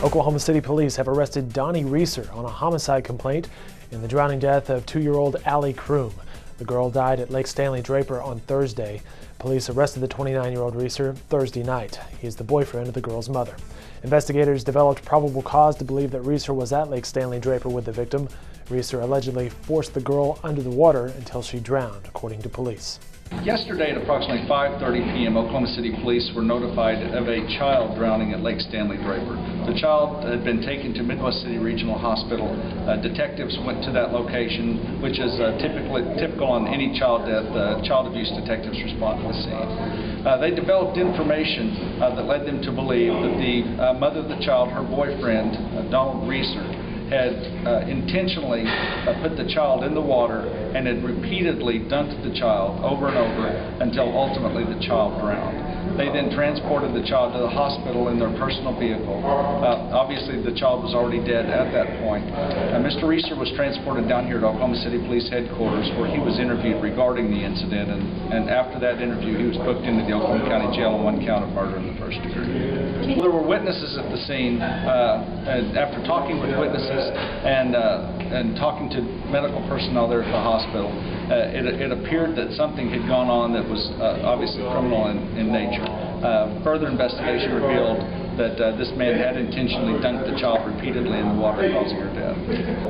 Oklahoma City police have arrested Donnie Reeser on a homicide complaint in the drowning death of 2-year-old Allie Croom. The girl died at Lake Stanley, Draper on Thursday. Police arrested the 29-year-old Reeser Thursday night. He is the boyfriend of the girl's mother. Investigators developed probable cause to believe that Reeser was at Lake Stanley, Draper with the victim. Reeser allegedly forced the girl under the water until she drowned, according to police. Yesterday at approximately 5:30 p.m., Oklahoma City police were notified of a child drowning at Lake Stanley, Draper. The child had been taken to Midwest City Regional Hospital. Detectives went to that location, which is typical on any child death. Child abuse detectives respond to the scene. They developed information that led them to believe that the mother of the child, her boyfriend, Donnie Reeser, had intentionally put the child in the water and had repeatedly dunked the child over and over until ultimately the child drowned. They then transported the child to the hospital in their personal vehicle. Obviously the child was already dead at that point. Mr. Reeser was transported down here to Oklahoma City Police Headquarters, where he was interviewed regarding the incident, and after that interview he was booked into the Oklahoma County Jail on 1 count of murder in the first degree. There were witnesses at the scene, and after talking with witnesses and talking to medical personnel there at the hospital, it appeared that something had gone on that was obviously criminal in nature. Further investigation revealed that this man had intentionally dunked the child repeatedly in the water, causing her death.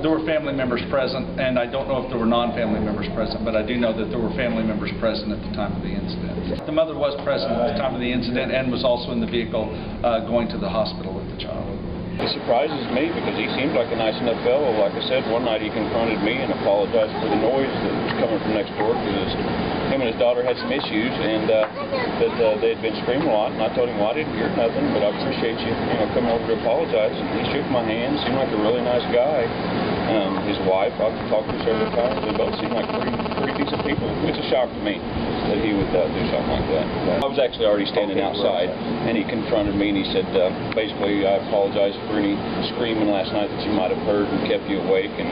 There were family members present, and I don't know if there were non-family members present, but I do know that there were family members present at the time of the incident. The mother was present at the time of the incident and was also in the vehicle going to the hospital with the child. It surprises me because he seemed like a nice enough fellow. Like I said, one night he confronted me and apologized for the noise that was coming from next door, because him and his daughter had some issues, and that they had been screaming a lot. And I told him, well, I didn't hear nothing, but I appreciate you, coming over to apologize. And he shook my hand, seemed like a really nice guy. His wife, I've talked to several times. They both seem like pretty decent people. It's a shock to me that he would do something like that. I was actually already standing outside, and he confronted me, and he said, basically, I apologize for any screaming last night that you might have heard and kept you awake. And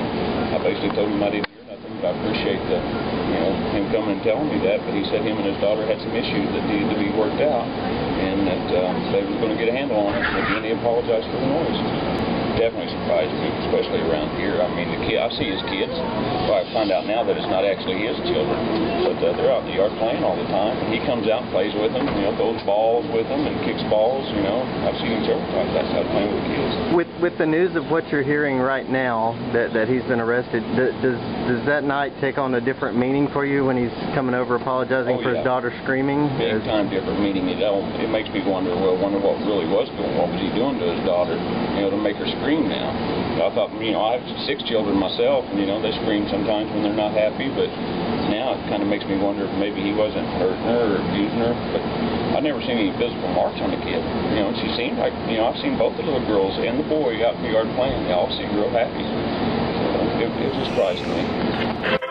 I basically told him I didn't hear nothing, but I appreciate him coming and telling me that. But he said him and his daughter had some issues that needed to be worked out, and that they were going to get a handle on it. And again, he apologized for the noise. Definitely surprised me, especially around here. I mean, I see his kids. Well, I find out now that it's not actually his children, but they're out in the yard playing all the time. And he comes out and plays with them, throws balls with them and kicks balls. I've seen him several times. That's how to play with the kids. With the news of what you're hearing right now, that he's been arrested, does that night take on a different meaning for you when he's coming over apologizing for his daughter screaming? Big time different meaning. It makes me wonder what really was going on. What was he doing to his daughter, to make her scream now? I thought, I have 6 children myself, and they scream sometimes when they're not happy, but now it kind of makes me wonder if maybe he wasn't hurting her or abusing her. But I've never seen any physical marks on the kid. She seemed like, I've seen both the little girls and the boy out in the yard playing. They all seem real happy. So it was a surprise to me.